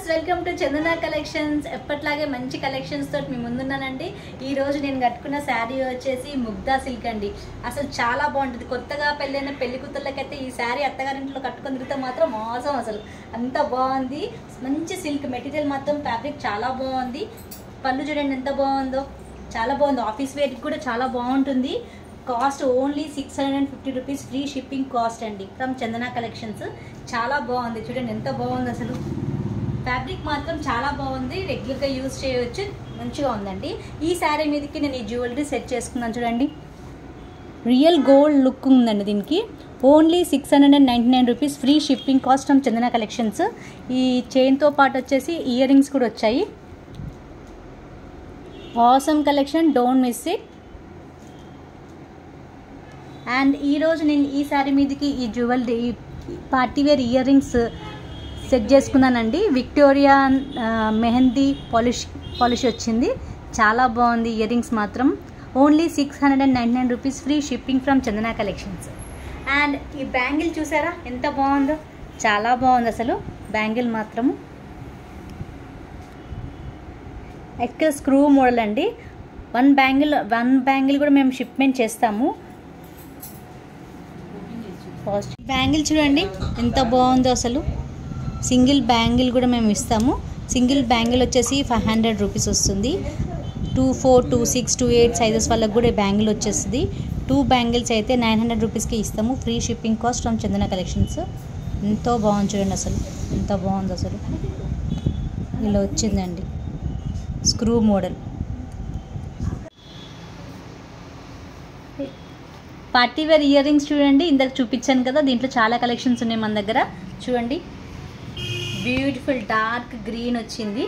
Viewers, welcome to Chandana collections. ఎప్పట్లాగే మంచి collections తోటి మీ ముందున్నానండి. ఈ రోజు నేను కట్టుకున్న శారీ వచ్చేసి ముగ్దా సిల్క్ అండి. అసలు చాలా బాగుంటుంది. కొత్తగా పెళ్ళైన పెళ్లి కూతుర్లకైతే ఈ శారీ అత్తగారింట్లో కట్టుకొని తిరిగితే మాత్రం మోసం. అసలు అంత బాగుంది. మంచి సిల్క్ మెటీరియల్, మాత్రం ఫ్యాబ్రిక్ చాలా బాగుంది. పళ్ళు చూడండి ఎంత బాగుందో, చాలా బాగుంది. ఆఫీస్ వేర్కి కూడా చాలా బాగుంటుంది. Cost only 650 rupees, free shipping cost అండి ఫ్రమ్ చందన కలెక్షన్స్. చాలా బాగుంది, చూడండి ఎంత బాగుంది. అసలు ఫ్యాబ్రిక్ మాత్రం చాలా బాగుంది. రెగ్యులర్గా యూజ్ చేయవచ్చు, మంచిగా ఉందండి. ఈ శారీ మీదకి నేను ఈ జ్యువెలరీ సెట్ చేసుకున్నాను చూడండి. రియల్ గోల్డ్ లుక్ ఉందండి దీనికి. Only 699 rupees, free shipping cost from Chandana collections. ఈ చైన్తో పాటు వచ్చేసి ఇయర్ రింగ్స్ కూడా వచ్చాయి. Awesome collection, don't miss it. And ఈరోజు నేను ఈ శారీ మీదకి ఈ jewellery partywear earrings set చేసుకున్నానండి. విక్టోరియా మెహందీ పాలిష్ వచ్చింది. చాలా బాగుంది ఇయర్ రింగ్స్ మాత్రం. Only 699 rupees, free shipping from Chandana collections. And ఈ బ్యాంగిల్ చూసారా ఎంత బాగుందో, చాలా బాగుంది అసలు బ్యాంగిల్ మాత్రము. ఎక్కడ స్క్రూ మోడల్ అండి. వన్ బ్యాంగిల్ కూడా మేము షిప్మెంట్ చేస్తాము. బ్యాంగిల్ చూడండి ఎంత బాగుందో అసలు. సింగిల్ బ్యాంగిల్ కూడా మేము ఇస్తాము. సింగిల్ బ్యాంగిల్ వచ్చేసి 500 రూపీస్ వస్తుంది. 2, 4, 2, 6, 2, 8 సైజెస్ వాళ్ళకి కూడా బ్యాంగిల్ వచ్చేస్తుంది. 2 బ్యాంగిల్స్ అయితే 900 రూపీస్కి ఇస్తాము. Free shipping cost from Chandana collections. ఎంతో బాగుంది చూడండి అసలు, ఎంత బాగుంది అసలు. ఇలా వచ్చిందండి screw model. Partywear earrings చూడండి, ఇందాక చూపించాను కదా. దీంట్లో చాలా కలెక్షన్స్ ఉన్నాయి మన దగ్గర. చూడండి, బ్యూటిఫుల్ డార్క్ గ్రీన్ వచ్చింది.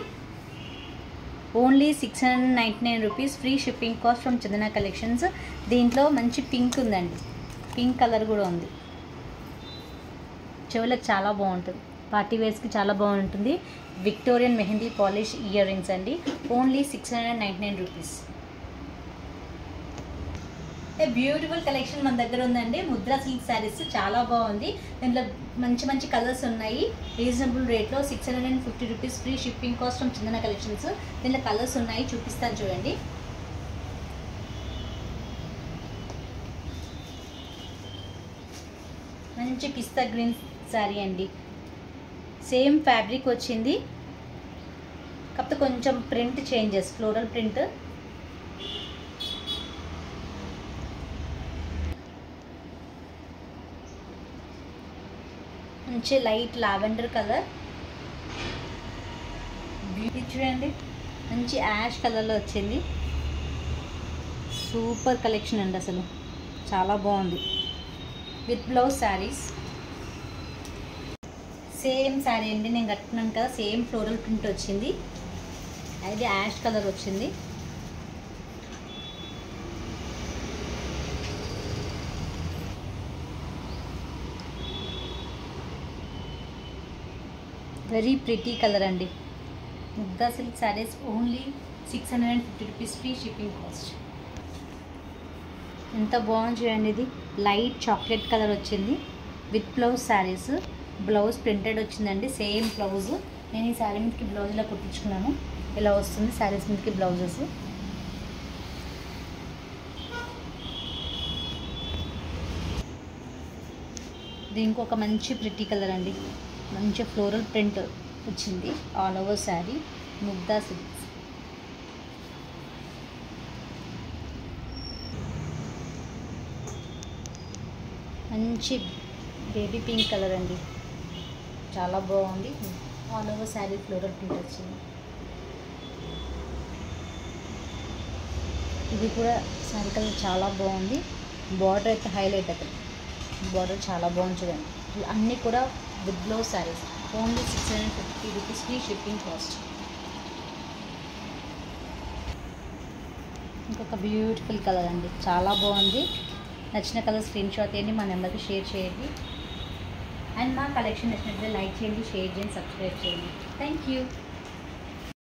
Only 699 rupees, free shipping cost from Chandana collections. దీంట్లో మంచి పింక్ ఉందండి, పింక్ కలర్ కూడా ఉంది. చెవులకు చాలా బాగుంటుంది, పార్టీవేర్స్కి చాలా బాగుంటుంది. Victorian mehndi polish ear rings అండి. Only 699 rupees. బ్యూటిఫుల్ కలెక్షన్ మన దగ్గర ఉందండి. ముద్రా సిల్క్ శారీస్ చాలా బాగుంది. దీంట్లో మంచి మంచి కలర్స్ ఉన్నాయి. రీజనబుల్ రేట్లో 650 rupees, free shipping cost from Chandana collections. దీంట్లో కలర్స్ ఉన్నాయి, చూపిస్తాను చూడండి. మంచి పిస్తా గ్రీన్ శారీ అండి. సేమ్ ఫ్యాబ్రిక్ వచ్చింది, కాకపోతే కొంచెం ప్రింట్ చేంజెస్, ఫ్లోరల్ ప్రింట్. మంచి లైట్ లావెండర్ కలర్. బ్యూటీ చూడండి, మంచి యాష్ కలర్లో వచ్చింది. సూపర్ కలెక్షన్ అండి అసలు, చాలా బాగుంది. With blouse saris. Same sari అండి, నేను కట్టుకున్నాను కదా, సేమ్ ఫ్లోరల్ ప్రింట్ వచ్చింది. అది యాష్ కలర్ వచ్చింది. వెరీ ప్రిటీ కలర్ అండి. Mugdha silk saris only 650 rupees, free shipping cost. ఎంత బాగుంది చూడండి. ఇది లైట్ చాక్లెట్ కలర్ వచ్చింది. With blouse saris. Blouse printed వచ్చిందండి, సేమ్ బ్లౌజ్. నేను ఈ శారీ మీదకి బ్లౌజ్లో కుట్టించుకున్నాను. ఇలా వస్తుంది శారీస్ మీదకి బ్లౌజెస్. దీనికి ఒక మంచి ప్రిటీ కలర్ అండి. మంచి ఫ్లోరల్ ప్రింట్ వచ్చింది all over sari. Mugdha silks. మంచి బేబీ పింక్ కలర్ అండి, చాలా బాగుంది. All over sari floral print వచ్చింది. ఇది కూడా శారీ కలర్ చాలా బాగుంది. బార్డర్ అయితే హైలైట్ అవుతుంది. బార్డర్ చాలా బాగుంది చూడండి. అన్నీ కూడా with blouse saris. Only 650 rupees, free shipping cost. ఇంకొక బ్యూటిఫుల్ కలర్ అండి, చాలా బాగుంది. నచ్చిన కలర్ స్క్రీన్ షాట్ చేయండి, మా నెంబర్కి షేర్ చేయండి. అండ్ మా కలెక్షన్ నచ్చినట్లయితే లైక్ చేయండి, షేర్ చేయండి, సబ్స్క్రైబ్ చేయండి. Thank you.